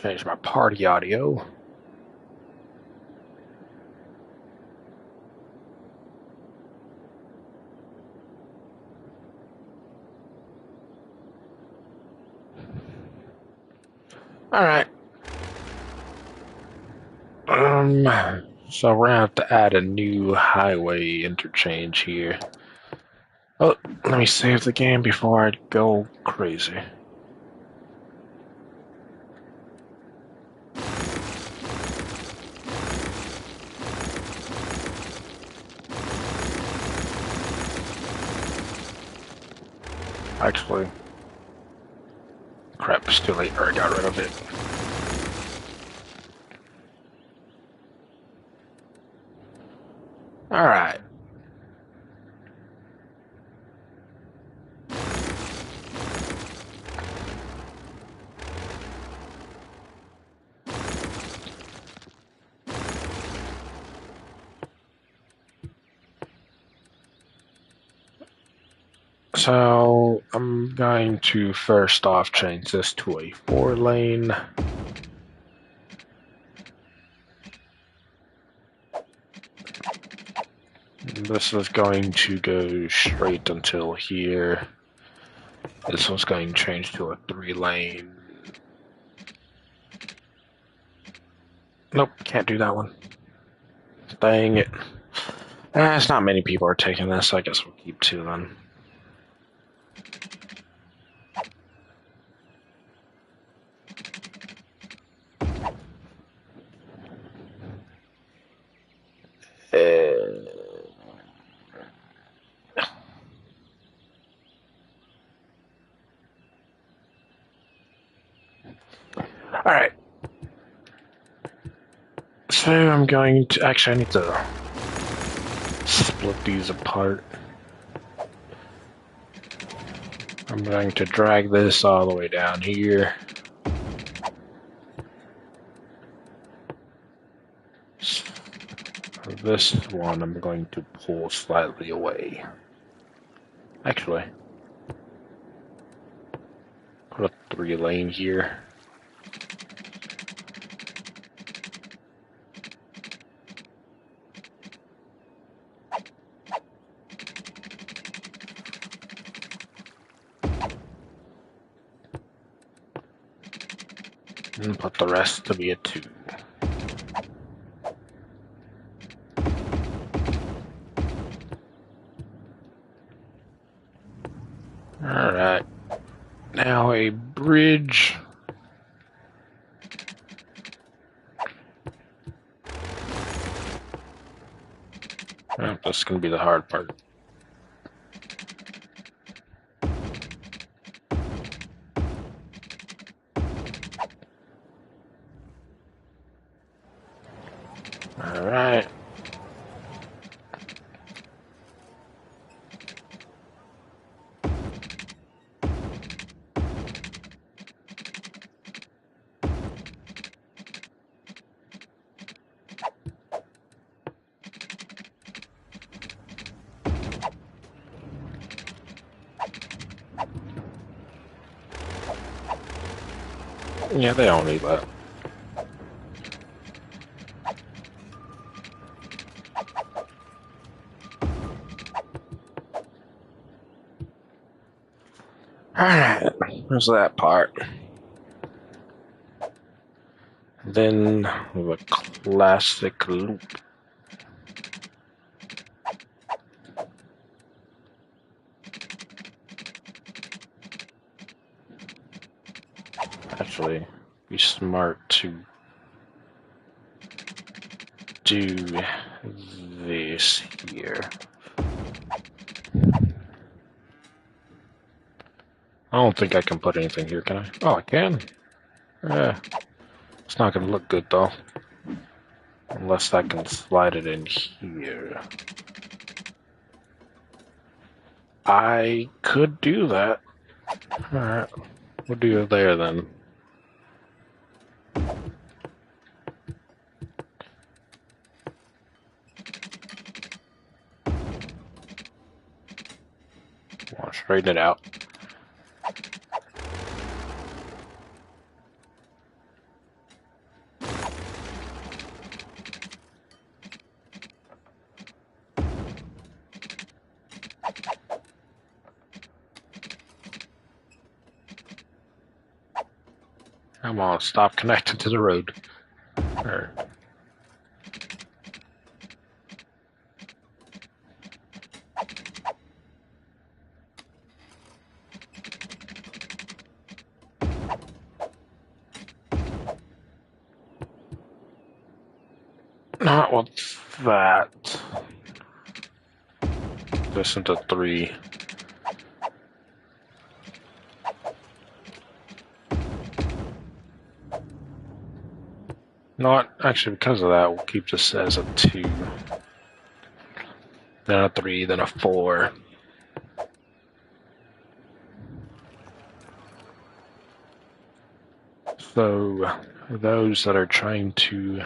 Change my party audio. Alright. So we're gonna have to add a new highway interchange here. Oh, let me save the game before I go crazy. Actually, crap, it's too late. I already got rid of it. Alright. So I'm going to first off change this to a 4-lane. This is going to go straight until here. This one's going to change to a 3-lane. Nope, can't do that one. Dang it. It's not many people are taking this, so I guess we'll keep 2 then. Alright. So I'm going to... Actually, I need to split these apart. I'm going to drag this all the way down here. This one I'm going to pull slightly away. Actually, put a 3-lane here. And put the rest to be a 2. Alright. Now a bridge. Oh, that's going to be the hard part. Alright. Yeah, they don't need that. Alright, there's that part. Then the classic loop. Actually, be smart to do this here. I don't think I can put anything here, can I? Oh, I can. It's not gonna look good though. Unless I can slide it in here. I could do that. Alright, we'll do it there then. I'll straighten it out. Come on, stop connected to the road. Or, not with that. Listen to 3. Not actually, because of that, we'll keep this as a 2, then a 3, then a 4. So, those that are trying to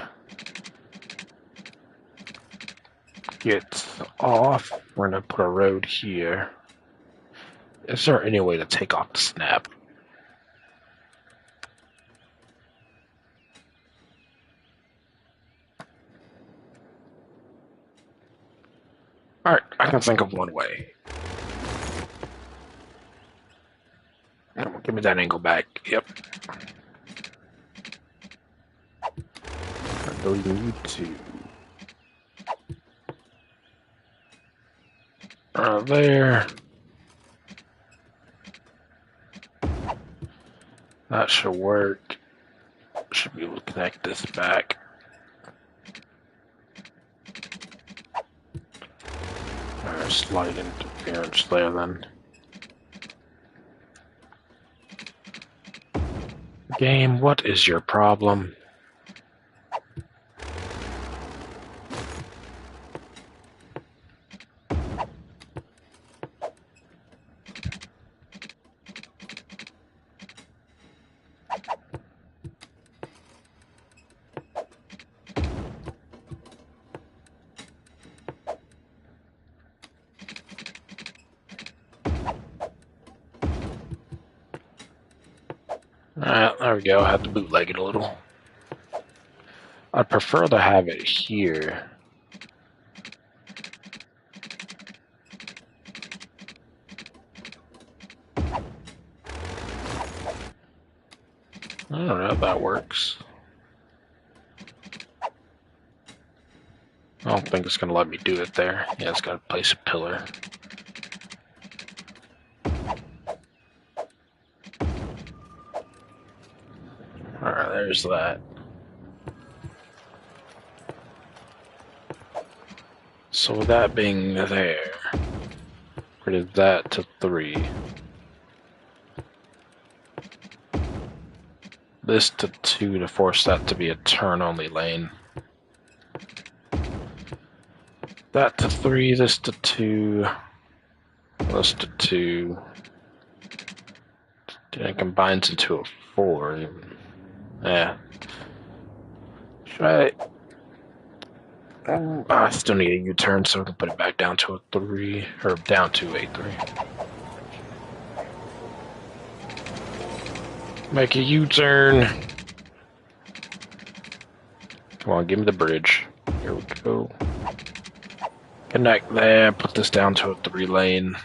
get off, we're going to put a road here. Is there any way to take off the snap? Alright, I can think of one way. Give me that angle back. Yep. I don't even need to. There. That should work. Should be able to connect this back. Slight interference there then. Game, what is your problem? Alright, there we go. I have to bootleg it a little. I'd prefer to have it here. I don't know if that works. I don't think it's going to let me do it there. Yeah, it's got to place a pillar. Alright, there's that. So with that being there, rid of that to 3. This to 2 to force that to be a turn-only lane. That to 3, this to 2, this to 2. And it combines into a 4. Yeah. Should I still need a U-turn, so I can put it back down to a 3, or down to a 3. Make a U-turn. Come on, give me the bridge. Here we go. Connect there, put this down to a 3 lane.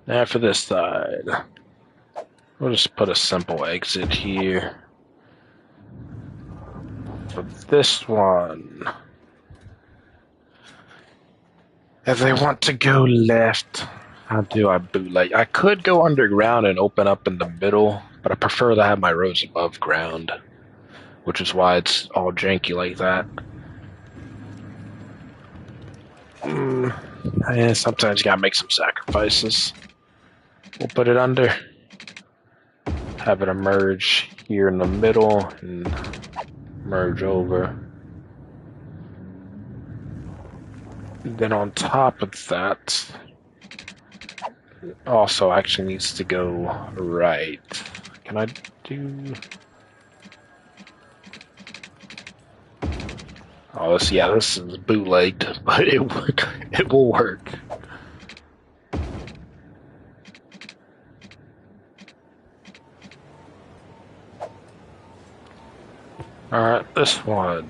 Now for this side, we'll just put a simple exit here. For this one, if they want to go left, how do I bootleg? I could go underground and open up in the middle, but I prefer to have my roads above ground, which is why it's all janky like that. Yeah, sometimes you gotta make some sacrifices. We'll put it under. Have it emerge here in the middle and merge over. And then on top of that, also actually needs to go right. Can I do... Oh, this is bootlegged, but it will work. Alright, this one.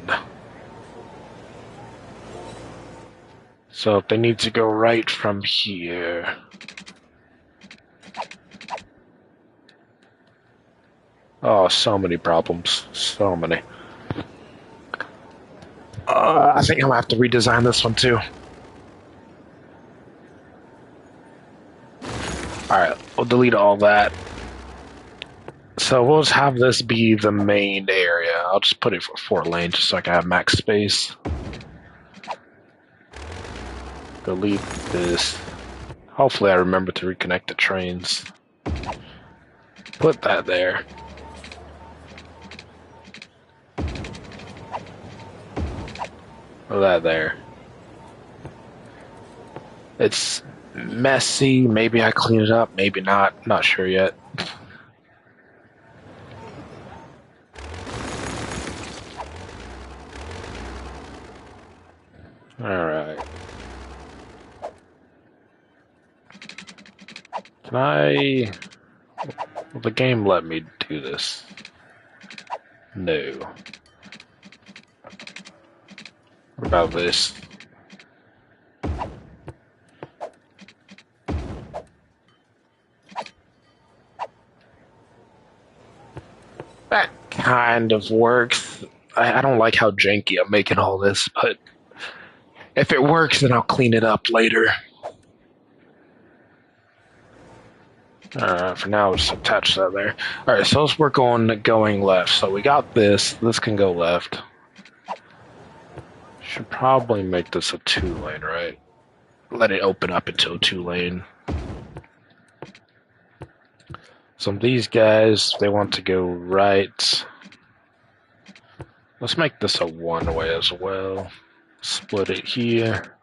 So if they need to go right from here, Oh, so many problems. So many. I think I'm gonna have to redesign this one too. Alright, we'll delete all that. So we'll just have this be the main area. I'll just put it for 4 lanes just so I can have max space. Delete this. Hopefully I remember to reconnect the trains. Put that there. Put that there. It's messy. Maybe I clean it up. Maybe not. Not sure yet. Alright. Can I... Will the game let me do this? No. What about this? That kind of works. I don't like how janky I'm making all this, but if it works, then I'll clean it up later. For now, just attach that there. Alright, so let's work on going left. So we got this. This can go left. Should probably make this a 2-lane, right? Let it open up into a 2-lane. Some of these guys, they want to go right. Let's make this a 1-way as well. Split it here.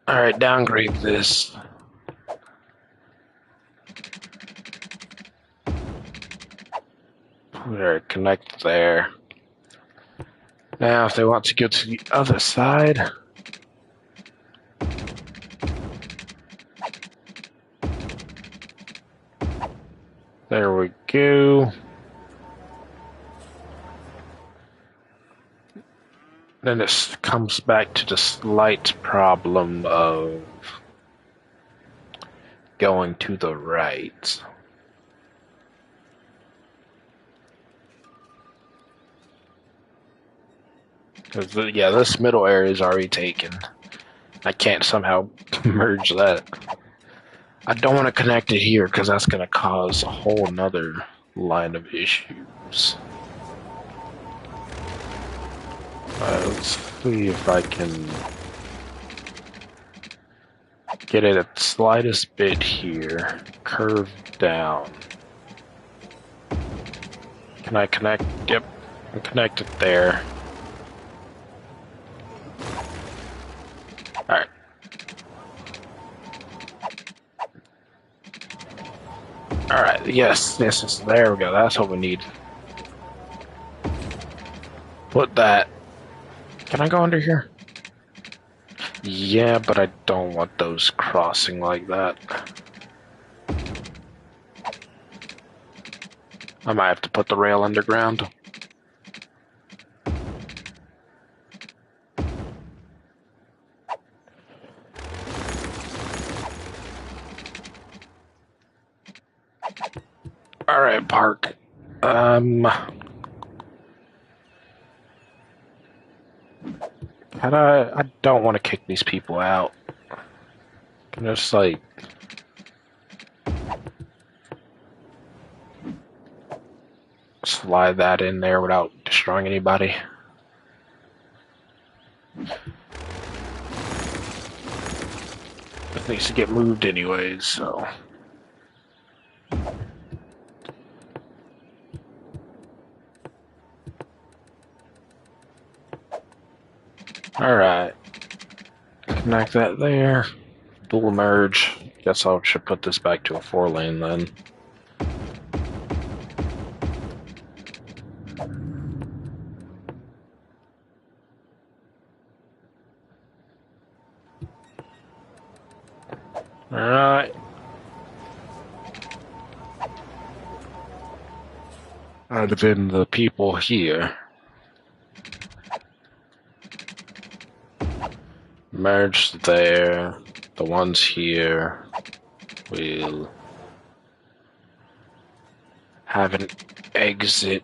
Alright, downgrade this. Alright, connect there. Now, if they want to go to the other side, there we go. Then it comes back to the slight problem of going to the right. Because, yeah, this middle area is already taken. I can't somehow merge that. I don't want to connect it here because that's going to cause a whole nother line of issues. Let's see if I can get it at the slightest bit here. Curve down. Can I connect? Yep, I'm connected there. Alright. Alright, yes, there we go, that's what we need. Put that. Can I go under here? Yeah, but I don't want those crossing like that. I might have to put the rail underground. Alright, park. I don't want to kick these people out. Can just like slide that in there without destroying anybody. It needs to get moved anyways, so. Alright. Connect that there. Dual merge. Guess I should put this back to a 4-lane then. Alright. I'd have been the people here. Merge there. The ones here will have an exit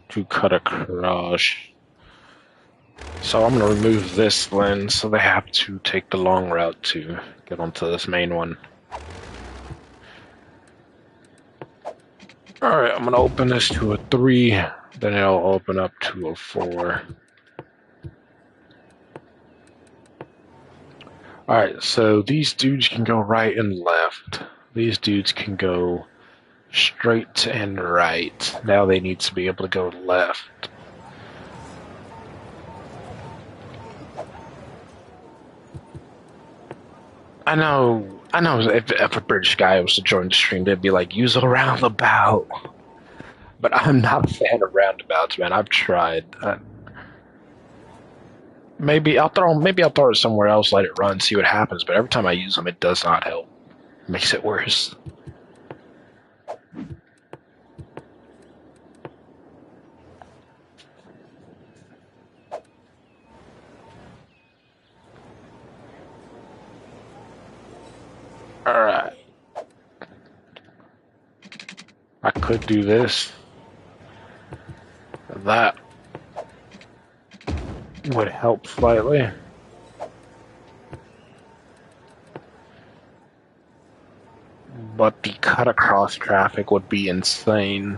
to cut across. So I'm going to remove this lens, so they have to take the long route to get onto this main one. Alright, I'm going to open this to a 3, then it'll open up to a 4. Alright, so these dudes can go right and left. These dudes can go straight and right. Now they need to be able to go left. I know if a British guy was to join the stream, they'd be like, use a roundabout. But I'm not a fan of roundabouts, man. I've tried. Maybe I'll throw it somewhere else, let it run, see what happens. But every time I use them, it does not help. It makes it worse. Alright. I could do this. That would help slightly. But the cut across traffic would be insane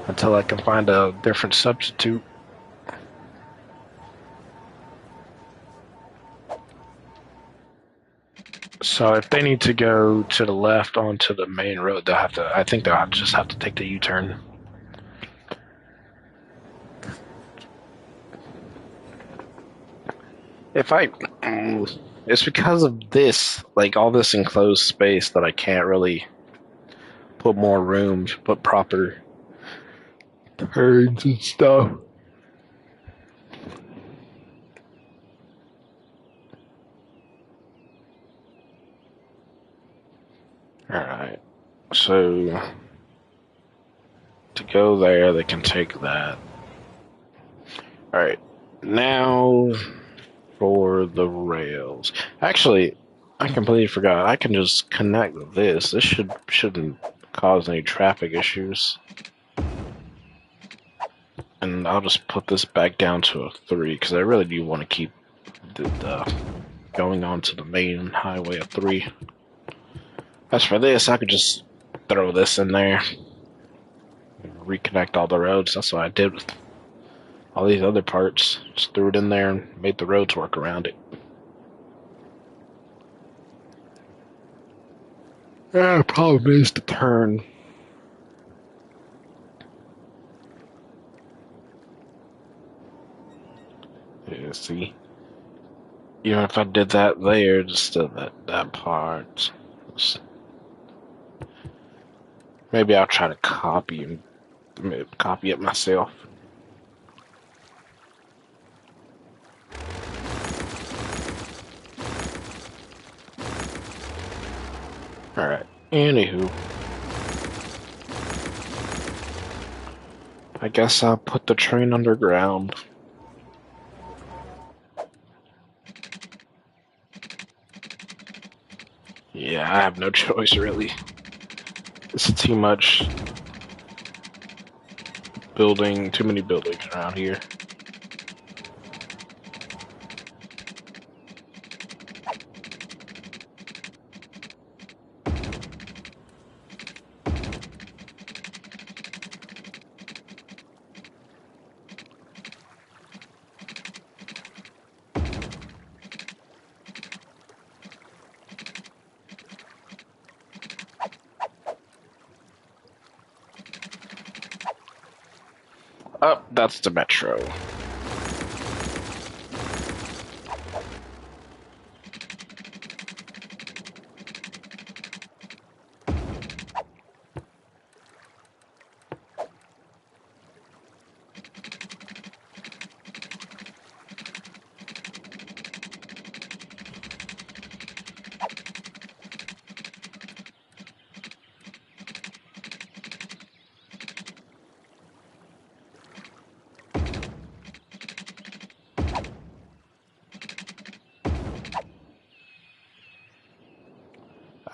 until I can find a different substitute. So if they need to go to the left onto the main road, I think they'll just have to take the U-turn. It's because of this, like all this enclosed space, that I can't really put more room to put proper turns and stuff. Alright, so to go there, they can take that. Alright, now for the rails. Actually, I completely forgot. I can just connect this. This shouldn't cause any traffic issues. And I'll just put this back down to a 3, because I really do want to keep the going on to the main highway a 3. As for this, I could just throw this in there, reconnect all the roads. That's what I did with all these other parts. Just threw it in there and made the roads work around it. Yeah, the problem is the turn. Yeah, see? Even if I did that there, just still that part. Maybe I'll try to copy it myself. Alright, anywho. I guess I'll put the train underground. Yeah, I have no choice, really. It's too much building, too many buildings around here. Oh, that's the metro.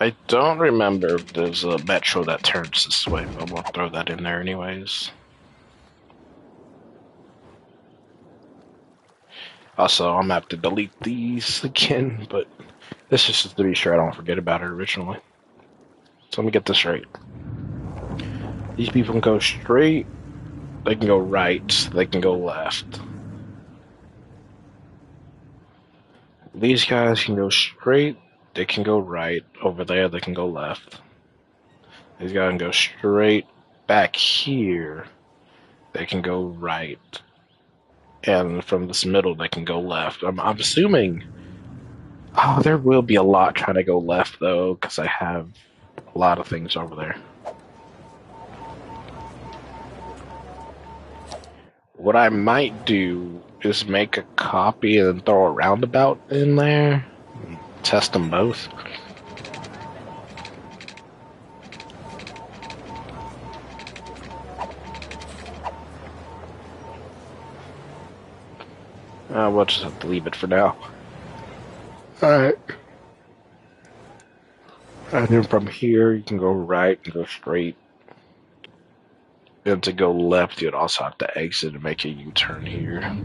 I don't remember if there's a metro that turns this way, but we'll throw that in there anyways. Also, I'm gonna have to delete these again, but this is just to be sure I don't forget about it originally. So let me get this right. These people can go straight, they can go right, they can go left. These guys can go straight, they can go right. Over there, they can go left. These guys can go straight. Back here, they can go right. And from this middle, they can go left. I'm assuming. Oh, there will be a lot trying to go left, though, because I have a lot of things over there. What I might do is make a copy and throw a roundabout in there. Test them both. We'll just have to leave it for now. Alright. And then from here, you can go right and go straight. And to go left, you'd also have to exit and make a U-turn here.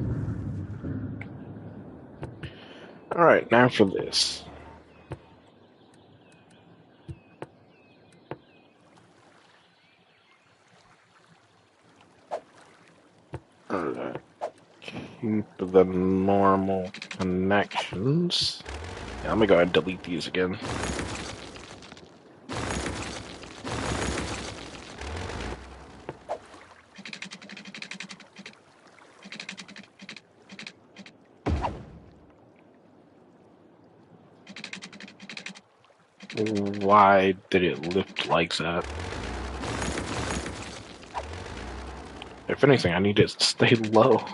Alright, now for this. Alright. Keep the normal connections. Yeah, I'm gonna go ahead and delete these again. Why did it lift like that? If anything, I need it to stay low.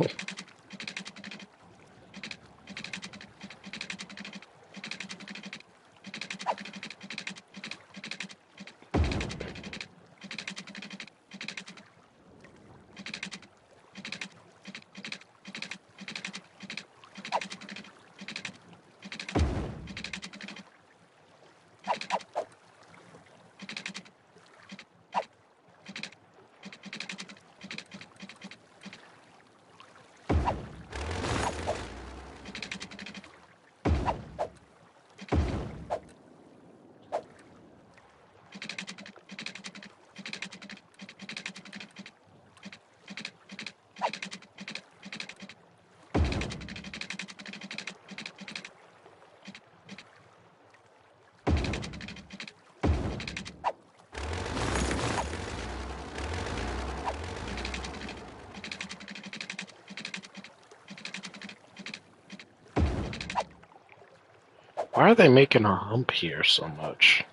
Why are they making a hump here so much?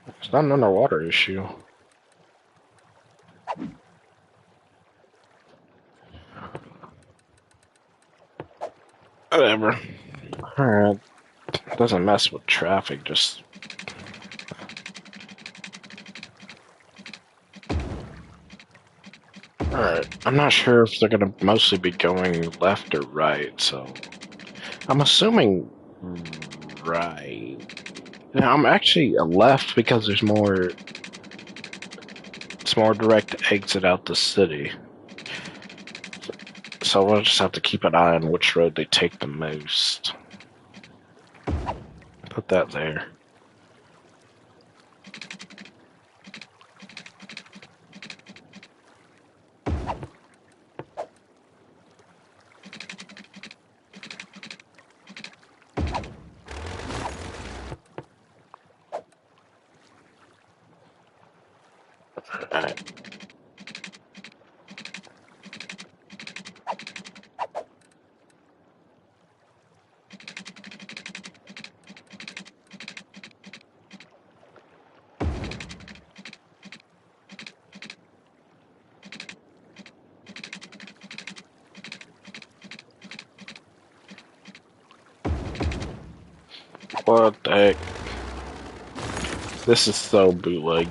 It's not an underwater issue. Whatever. Alright. Doesn't mess with traffic, just... Alright. I'm not sure if they're gonna mostly be going left or right, so... I'm assuming... right. Yeah, I'm actually left because there's more... It's more direct exit out the city. So we'll just have to keep an eye on which road they take the most. Put that there. Alright. What the heck? This is so bootleg.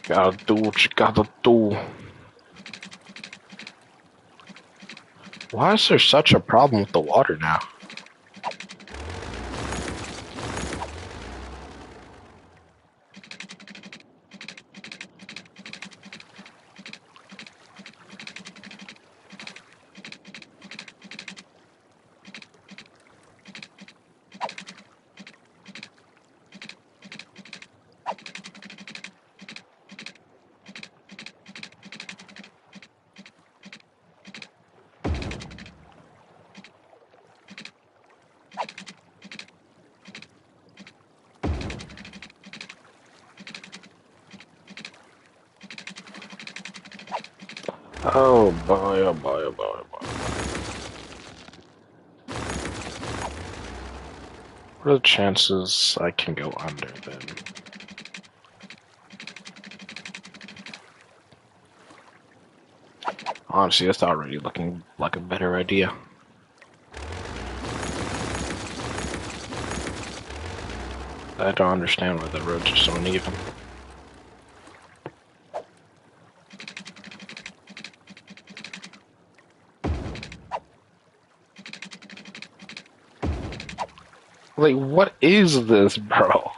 Gotta do what you gotta do. Why is there such a problem with the water now? Oh boy, oh boy, oh boy, oh boy. What are the chances I can go under them? Honestly, that's already looking like a better idea. I don't understand why the roads are so uneven. Like, what is this, bro?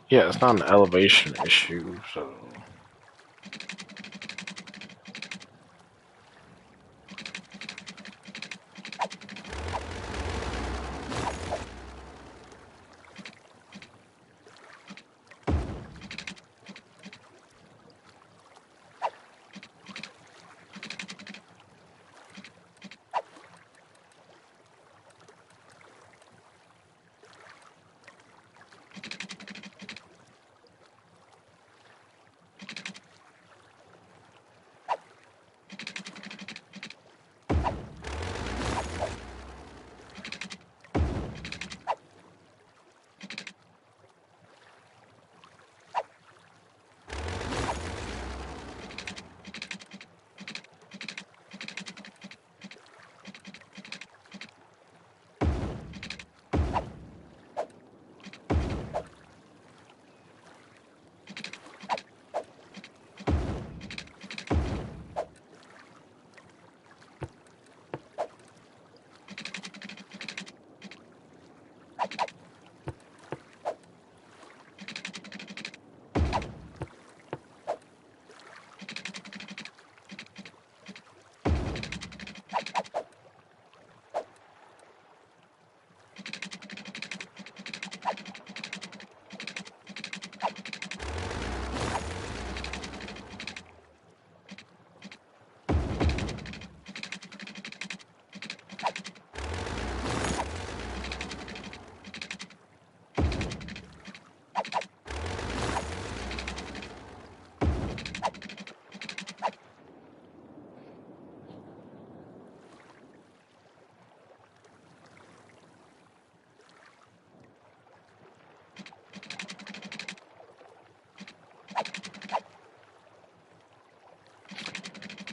Yeah, it's not an elevation issue, so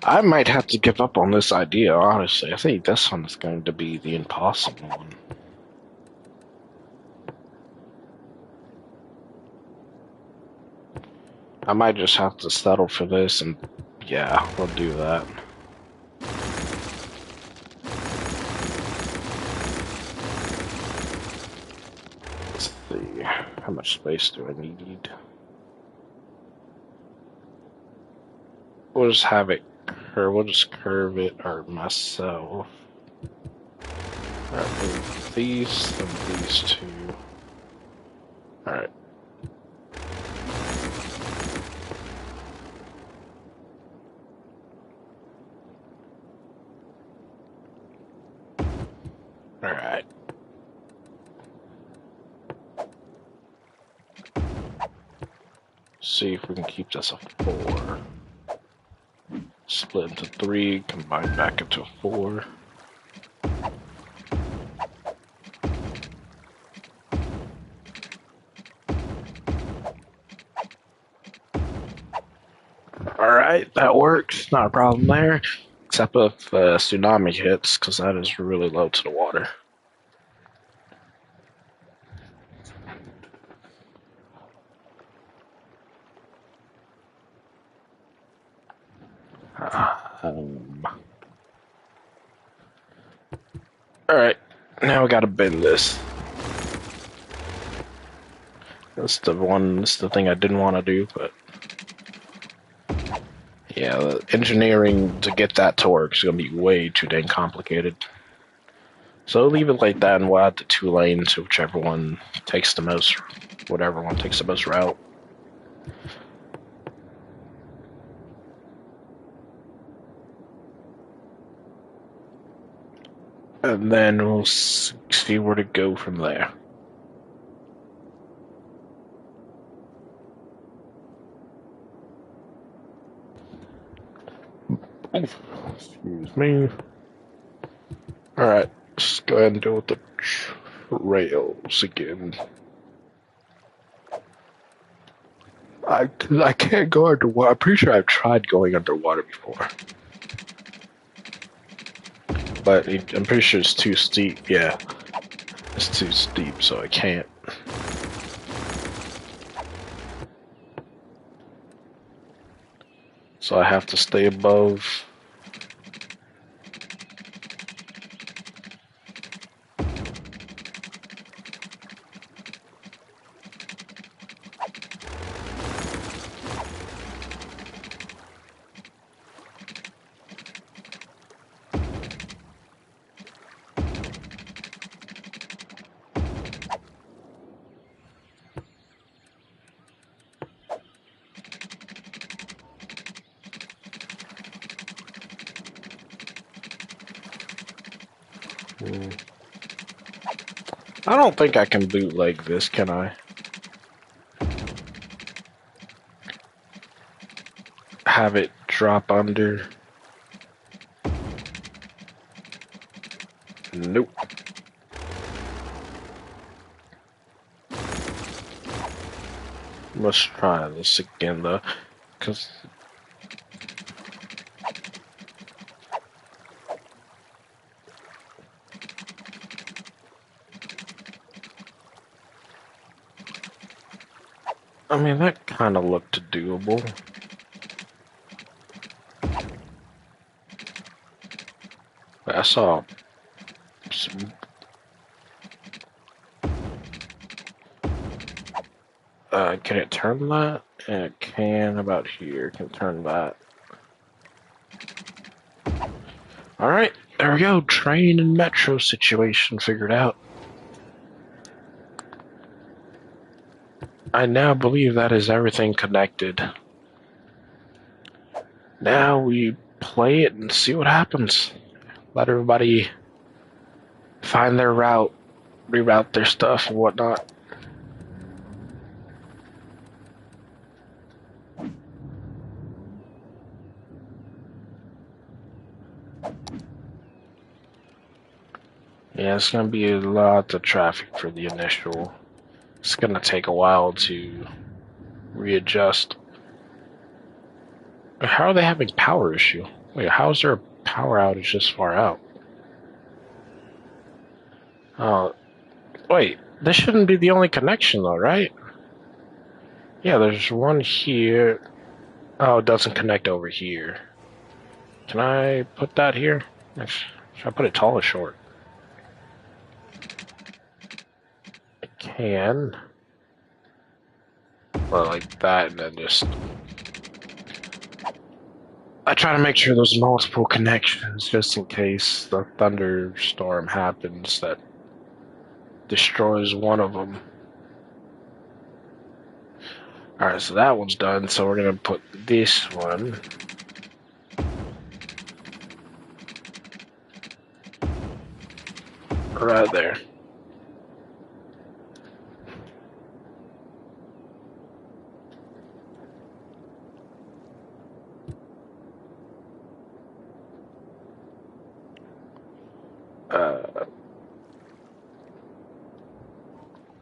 I might have to give up on this idea, honestly. I think this one is going to be the impossible one. I might just have to settle for this, and yeah, we'll do that. Let's see, how much space do I need? We'll just have it curve, we'll just curve it or myself. Alright, move these and these two. Alright. Alright. See if we can keep this a 4. Split into 3, combine back into a 4. Alright, that works. Not a problem there. Except if tsunami hits, because that is really low to the water. Alright, now we gotta bend this. That's the thing I didn't want to do, but yeah, the engineering to get that to work is gonna be way too dang complicated. So leave it like that, and we'll add the 2 lanes, whichever one takes the most, whatever one takes the most route. and then we'll see where to go from there. Excuse me. Alright, let's go ahead and deal with the trails again. I can't go underwater. I'm pretty sure I've tried going underwater before. But I'm pretty sure it's too steep. Yeah, it's too steep, so I can't. So I have to stay above. I don't think I can bootleg this, can I? Have it drop under? Nope. Let's try this again though, because I mean that kind of looked doable. I saw some, can it turn that? And it can about here. Can turn that. Alright, there we go. Train and metro situation figured out. I now believe that is everything connected. Now we play it and see what happens. Let everybody find their route, reroute their stuff and whatnot. Yeah, it's gonna be a lot of traffic for the initial. It's gonna take a while to readjust. How are they having power issue? Wait, how is there a power outage this far out? Wait, this shouldn't be the only connection though, right? Yeah, there's one here. Oh, it doesn't connect over here. Can I put that here? Should I put it tall or short? I can. Well, like that, and then just... I try to make sure there's multiple connections, just in case the thunderstorm happens that destroys one of them. Alright, so that one's done, so we're gonna put this one... right there.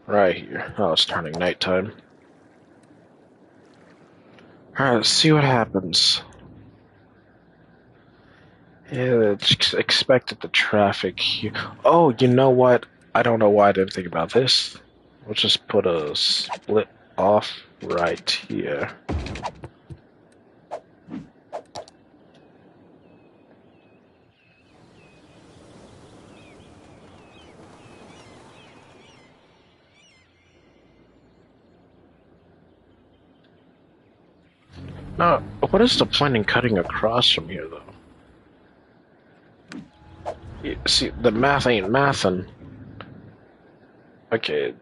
Right here. Oh, it's turning nighttime. Alright, let's see what happens. Yeah, it's expected the traffic here. Oh, you know what? I don't know why I didn't think about this. Let's just put a split off right here. Now, what is the point in cutting across from here, though? See, the math ain't mathin'. Okay.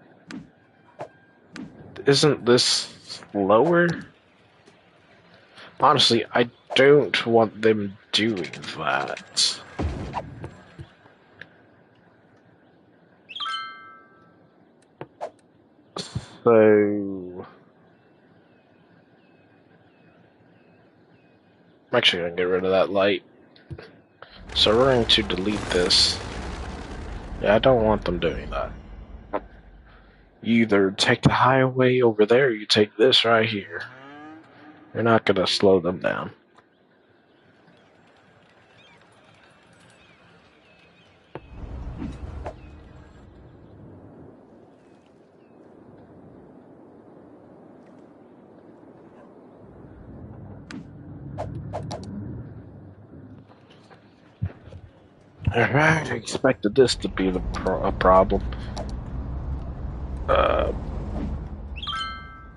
Isn't this lower? Honestly, I don't want them doing that. So I'm actually gonna get rid of that light. So we're going to delete this. Yeah, I don't want them doing that. You either take the highway over there, or you take this right here. You're not gonna slow them down. Alright, I expected this to be a problem.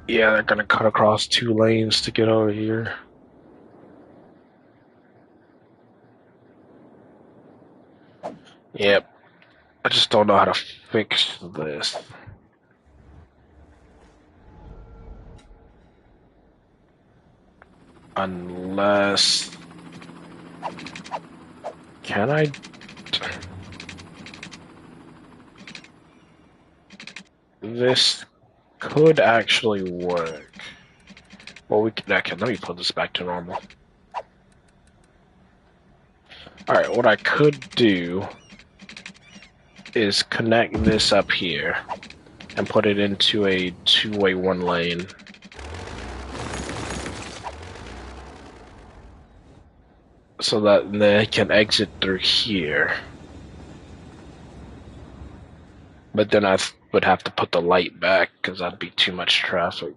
Yeah, they're gonna cut across 2 lanes to get over here. Yep. I just don't know how to fix this. Unless... Can I... This could actually work. Well, we can... Okay, let me put this back to normal. Alright, what I could do is connect this up here and put it into a two-way 1 lane. So that they can exit through here. But then I would have to put the light back because that'd be too much traffic.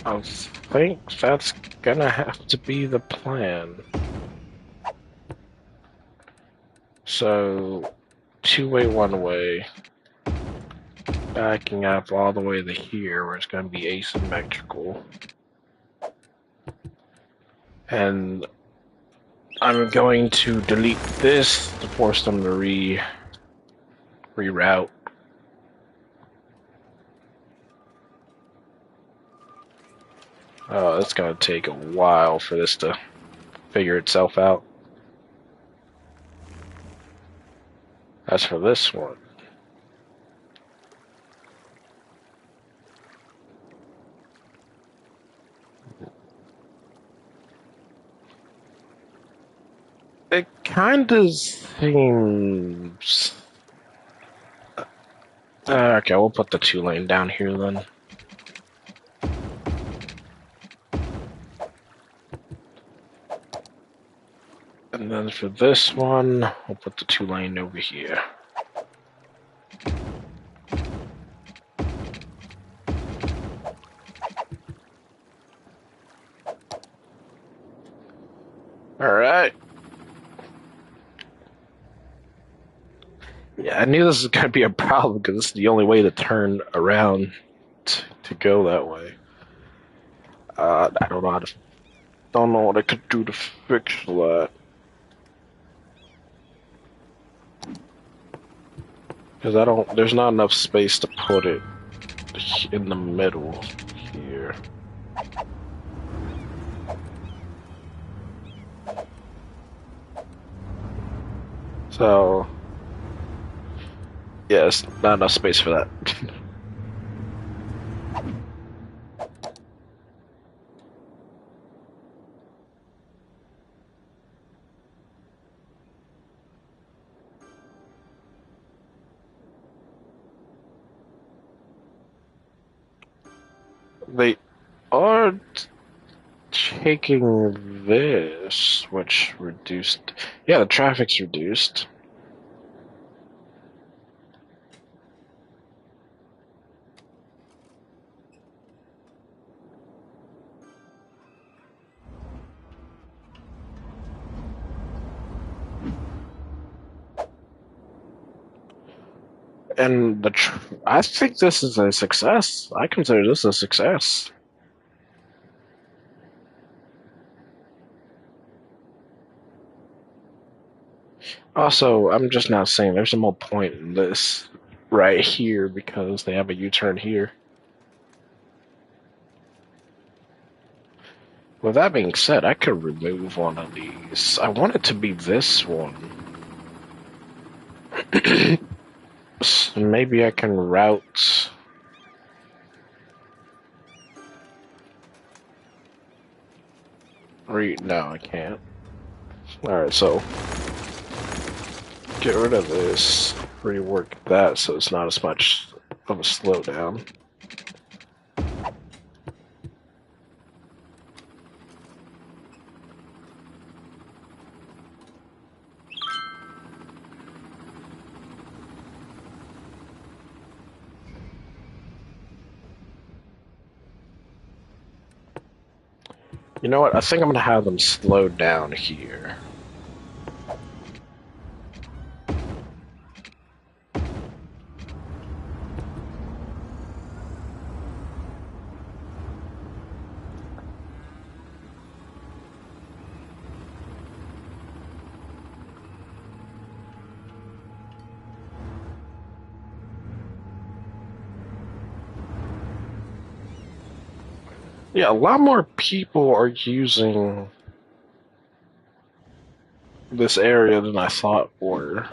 I think that's gonna have to be the plan. So, two-way, 1 way, backing up all the way to here where it's gonna be asymmetrical. And I'm going to delete this to force them to reroute. Oh, it's gonna take a while for this to figure itself out. As for this one, it kind of seems... okay, we'll put the 2 lane down here then. And then for this one, we'll put the 2 lane over here. Alright. Yeah, I knew this was going to be a problem because this is the only way to turn around to go that way. I don't know don't know what I could do to fix that. Because there's not enough space to put it in the middle here. So, yes, not enough space for that. They are taking this, which reduced... Yeah, the traffic's reduced. And I think this is a success. I consider this a success. Also, I'm just now saying there's no more point in this right here because they have a U-turn here. With that being said, I could remove one of these. I want it to be this one. Maybe I can route. No, I can't. Alright, so get rid of this. Rework that so it's not as much of a slowdown. You know what? I think I'm gonna have them slow down here. Yeah, a lot more people are using this area than I thought were.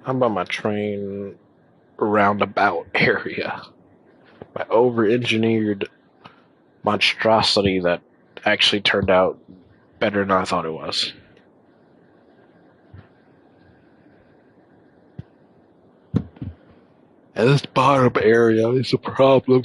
How about my train roundabout area? My over-engineered monstrosity that actually turned out better than I thought it was. And this bottom area is a problem.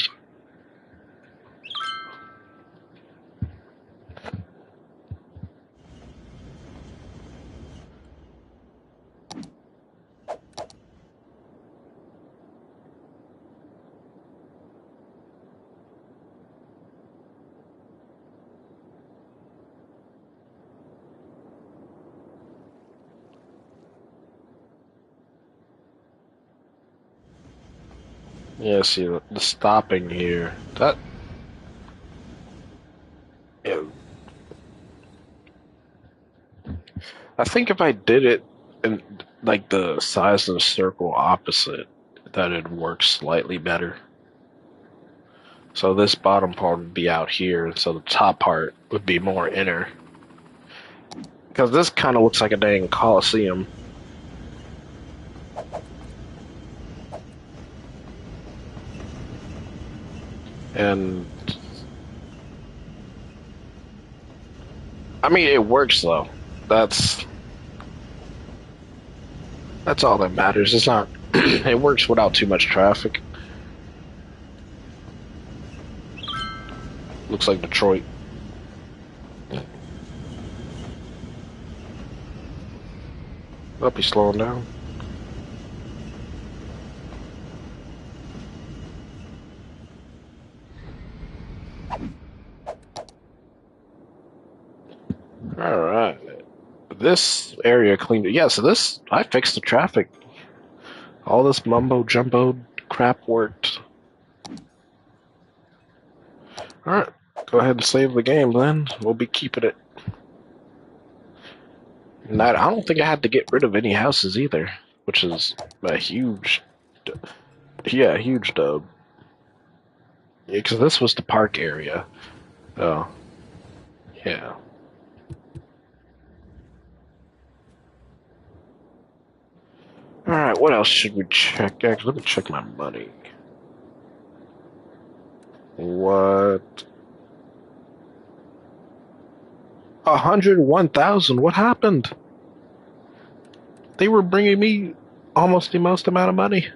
Yeah, see the stopping here. That yeah, I think if I did it in like the size of the circle opposite, that it'd work slightly better. So this bottom part would be out here, and so the top part would be more inner. Because this kind of looks like a dang coliseum. And I mean, it works though. That's that's all that matters. It's not. It works without too much traffic. Looks like Detroit. I'll be slowing down. All right. This area cleaned. Yeah, so this I fixed the traffic. All this mumbo jumbo crap worked. All right, go ahead and save the game then. We'll be keeping it. And I don't think I had to get rid of any houses either, which is a huge, yeah, huge dub. Yeah, because this was the park area. Oh, yeah. All right, what else should we check? Actually, let me check my money. What? 101,000. What happened? They were bringing me almost the most amount of money.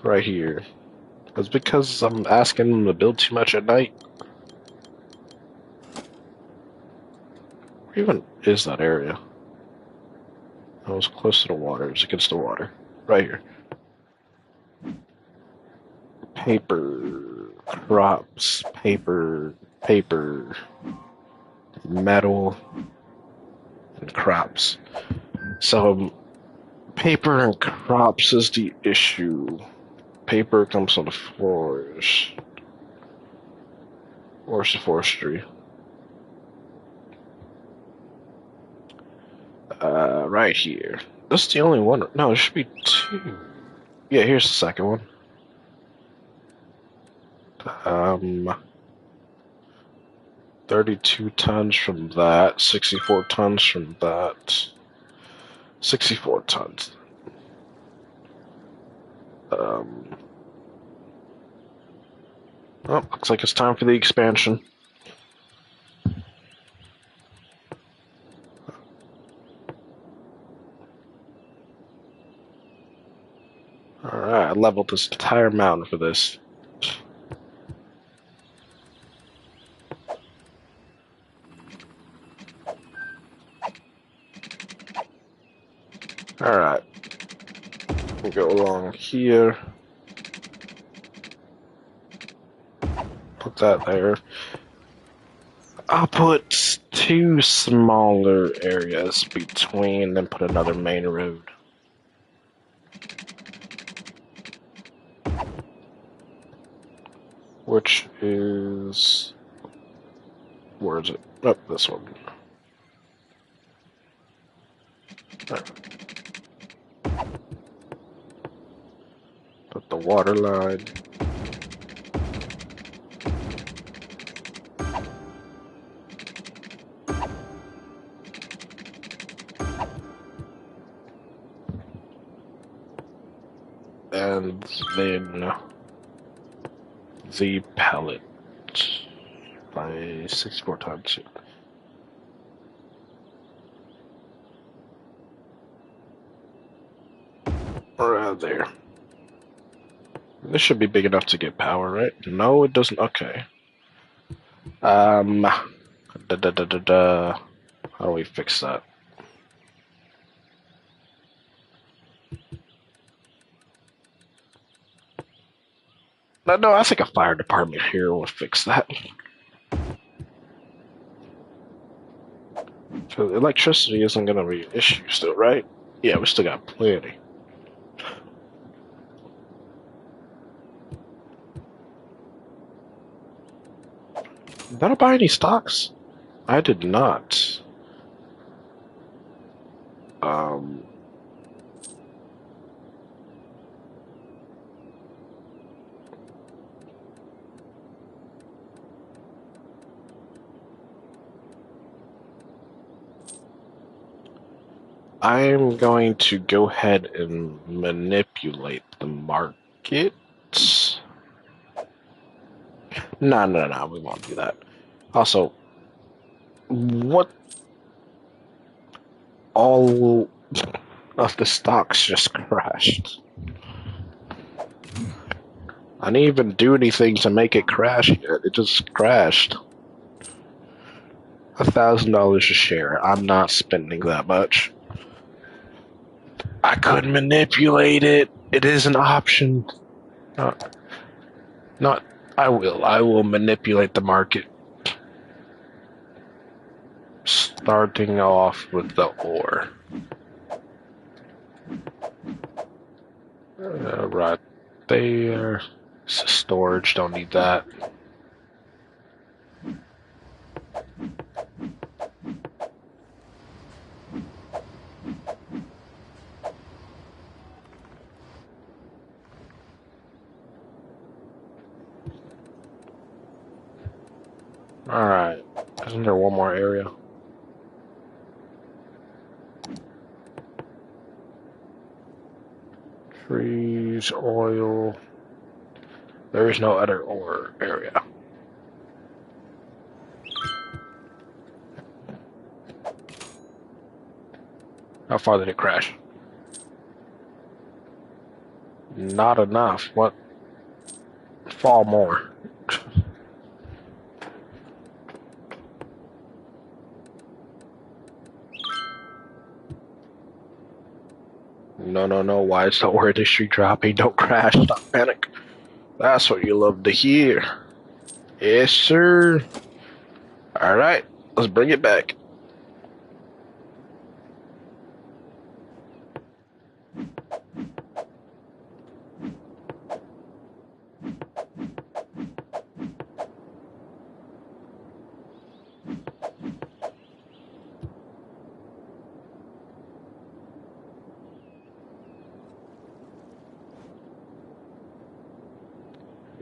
Right here. It's because I'm asking them to build too much at night. Where even is that area? I was close to the water. It's against the water. Right here. Paper, crops, paper, metal, and crops. So, paper and crops is the issue. Paper comes from the forest. Where's the forestry? Right here. That's the only one. No, there should be two. Yeah, here's the second one. Um, 32 tons from that, 64 tons from that, 64 tons. Um, oh, looks like it's time for the expansion. Alright, I leveled this entire mountain for this. Alright, we'll go along here. Put that there. I'll put two smaller areas between, then put another main road. Which is... where is it? Oh, this one. Put the water line. And then the pallet by 64 tons. Around there. This should be big enough to get power, right? No, it doesn't. Okay. Da, da, da, da, da. How do we fix that? No, I think a fire department here will fix that. So electricity isn't going to be an issue still, right? Yeah, we still got plenty. Did I buy any stocks? I did not. Um, I'm going to go ahead and manipulate the market. No, we won't do that. Also, what all of the stocks just crashed? I didn't even do anything to make it crash yet. It just crashed. $1,000 a share. I'm not spending that much. I could manipulate it. It is an option. Not. I will. I will manipulate the market. Starting off with the ore. Right there. Storage. Don't need that. Alright. Isn't there one more area? Trees, oil. There is no other ore area. How far did it crash? Not enough. What? Fall more. No. Why is the ore industry dropping? Don't crash. Stop panic. That's what you love to hear. Yes, sir. Alright. Let's bring it back.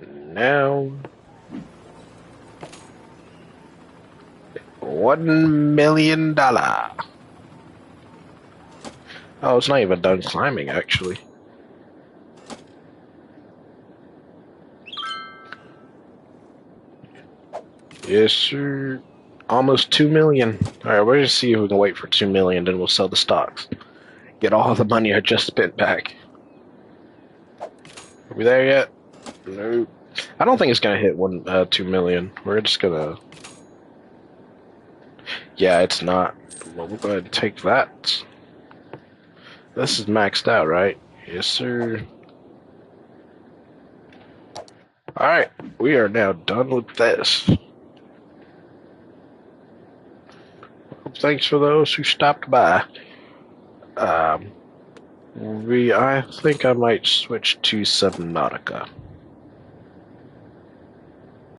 Now, $1 million. Oh, it's not even done climbing, actually. Yes, sir. Almost 2 million. Alright, we'll just see if we can wait for 2 million, then we'll sell the stocks. Get all the money I just spent back. Are we there yet? No. I don't think it's gonna hit 2 million. We're just gonna. Yeah, it's not. Well, we'll go ahead and take that. This is maxed out, right? Yes, sir. Alright, we are now done with this. Thanks for those who stopped by. I think I might switch to Subnautica.